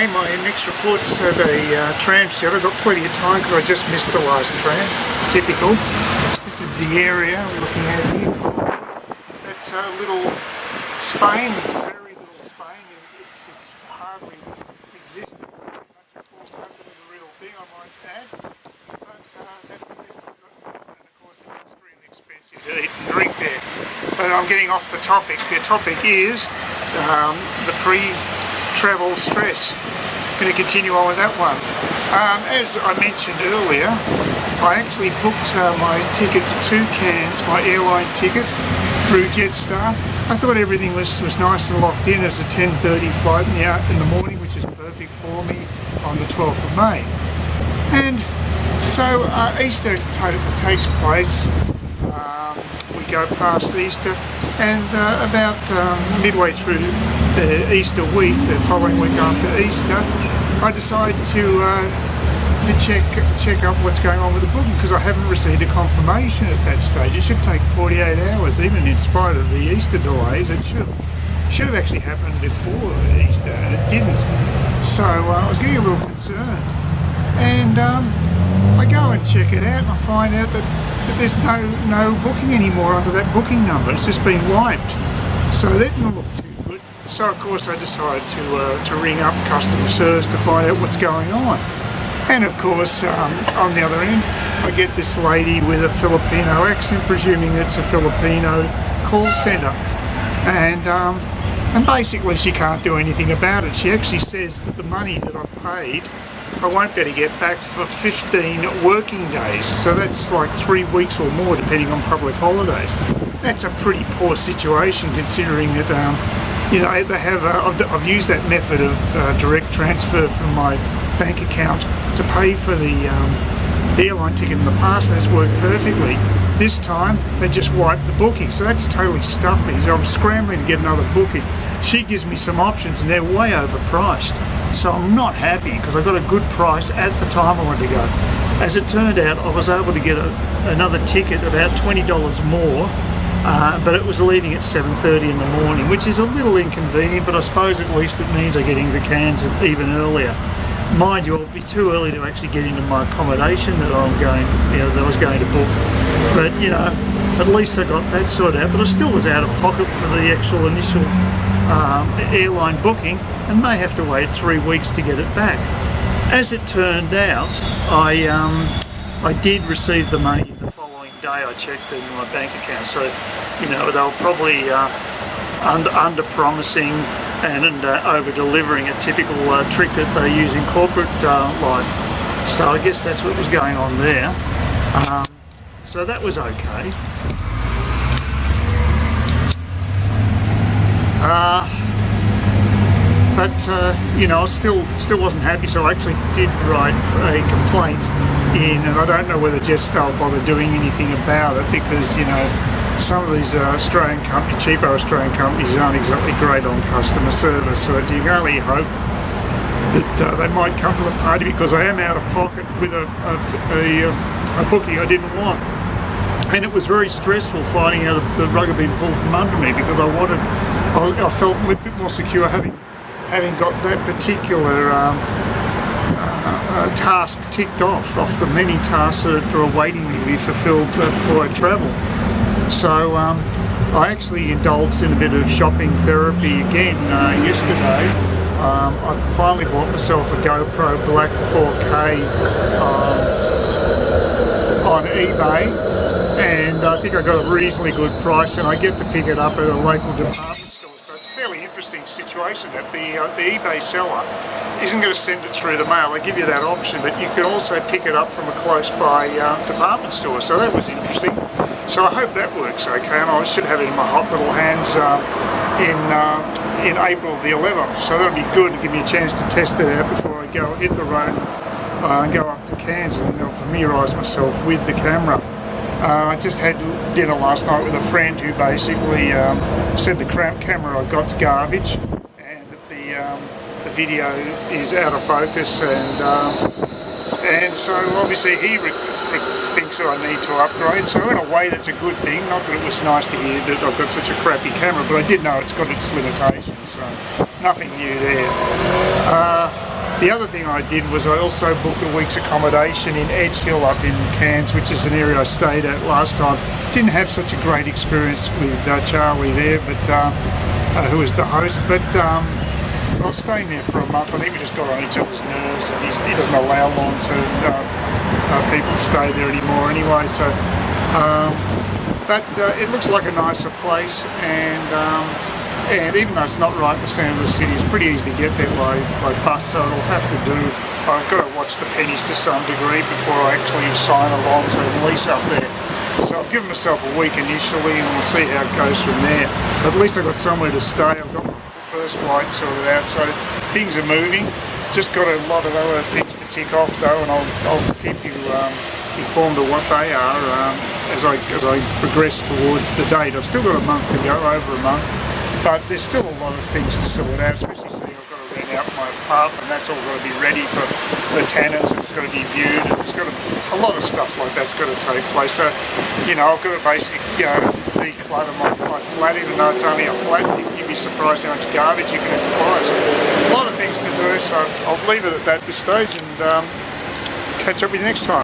Okay, my next report's at a tram shed. I've got plenty of time because I just missed the last tram. Typical. This is the area we're looking at here. That's a little Spain, very little Spain. It's hardly existed. Much of the real thing, I might add. But that's the best I've got. And of course it's extremely expensive to eat and drink there. But I'm getting off the topic. The topic is the pre-travel stress. I'm going to continue on with that one. As I mentioned earlier, I actually booked my ticket to Cairns, my airline ticket, through Jetstar. I thought everything was nice and locked in. It was a 10:30 flight in the morning, which is perfect for me on the 12th of May. And so Easter takes place. We go past Easter, and about midway through the Easter week, the following week after Easter, I decide to check up what's going on with the booking, because I haven't received a confirmation at that stage. It should take 48 hours, even in spite of the Easter delays. It should have actually happened before Easter, and it didn't. So I was getting a little concerned, and I go and check it out, and I find out that there's no booking anymore under that booking number. It's just been wiped. So that didn't look too good. So of course I decided to ring up customer service to find out what's going on. And of course, on the other end, I get this lady with a Filipino accent, presuming it's a Filipino call centre, and basically she can't do anything about it. She actually says that the money that I've paid, I won't be able to get back for 15 working days. So that's like 3 weeks or more, depending on public holidays. That's a pretty poor situation, considering that you know, they have. I've used that method of direct transfer from my bank account to pay for the airline ticket in the past, and it's worked perfectly. This time they just wiped the booking, so that's totally stuffed me. So I'm scrambling to get another booking. She gives me some options and they're way overpriced, so I'm not happy because I got a good price at the time I wanted to go. As it turned out, I was able to get another ticket about $20 more, but it was leaving at 7:30 in the morning, which is a little inconvenient, but I suppose at least it means I'm getting the Cairns even earlier. Mind you, it'll be too early to actually get into my accommodation that that I was going to book. But you know, at least I got that sorted out. But I still was out of pocket for the actual initial airline booking, and may have to wait 3 weeks to get it back. As it turned out, I did receive the money the following day. I checked in my bank account, so you know, they were probably under promising and over-delivering, a typical trick that they use in corporate life. So I guess that's what was going on there. So that was okay. But you know, I still wasn't happy, so I actually did write a complaint in, and I don't know whether Jetstar will bother doing anything about it, because you know, some of these Australian companies, cheaper Australian companies, aren't exactly great on customer service, so you can only hope that they might come to the party, because I am out of pocket with a booking I didn't want. And it was very stressful finding out the rug had been pulled from under me, because I felt a little bit more secure having got that particular task ticked off the many tasks that are awaiting me to be fulfilled before I travel. So I actually indulged in a bit of shopping therapy again yesterday. I finally bought myself a Gopro Black 4K on eBay, and I think I got a reasonably good price, and I get to pick it up at a local department store. So it's a fairly interesting situation that the eBay seller isn't going to send it through the mail. They give you that option, but you can also pick it up from a close by department store. So that was interesting. So I hope that works okay, and I should have it in my hot little hands in April the 11th. So that'll be good to give me a chance to test it out before I go hit the road and go up to Cairns and familiarise myself with the camera. I just had dinner last night with a friend who basically said the camera I got's garbage, and that the video is out of focus, and so obviously he thinks that I need to upgrade. So in a way that's a good thing. Not that it was nice to hear that I've got such a crappy camera, but I did know it's got its limitations, so nothing new there. The other thing I did was I also booked a week's accommodation in Edge Hill up in Cairns, which is an area I stayed at last time. Didn't have such a great experience with Charlie there, but who was the host, but I was staying there for a month. I think we just got on each other's nerves, and he doesn't allow long-term people to stay there anymore anyway, so but it looks like a nicer place, and even though it's not right in the centre of the city, it's pretty easy to get there by bus, so it'll have to do. I've got to watch the pennies to some degree before I actually sign a long-term lease up there. So I've given myself a week initially, and we'll see how it goes from there. But at least I've got somewhere to stay. I've got my first flight sorted out, so things are moving. Just got a lot of other things to tick off though, and I'll keep you informed of what they are as I progress towards the date. I've still got a month to go, over a month. But there's still a lot of things to sort out, especially seeing I've got to rent out my apartment. That's all got to be ready for tenants, and it's got to be viewed, and there's got to, a lot of stuff like that's got to take place. So, you know, I've got to basically declutter my flat, even though it's only a flat. You'd be surprised how much garbage you can acquire. So, a lot of things to do, so I'll leave it at that this stage, and catch up with you next time.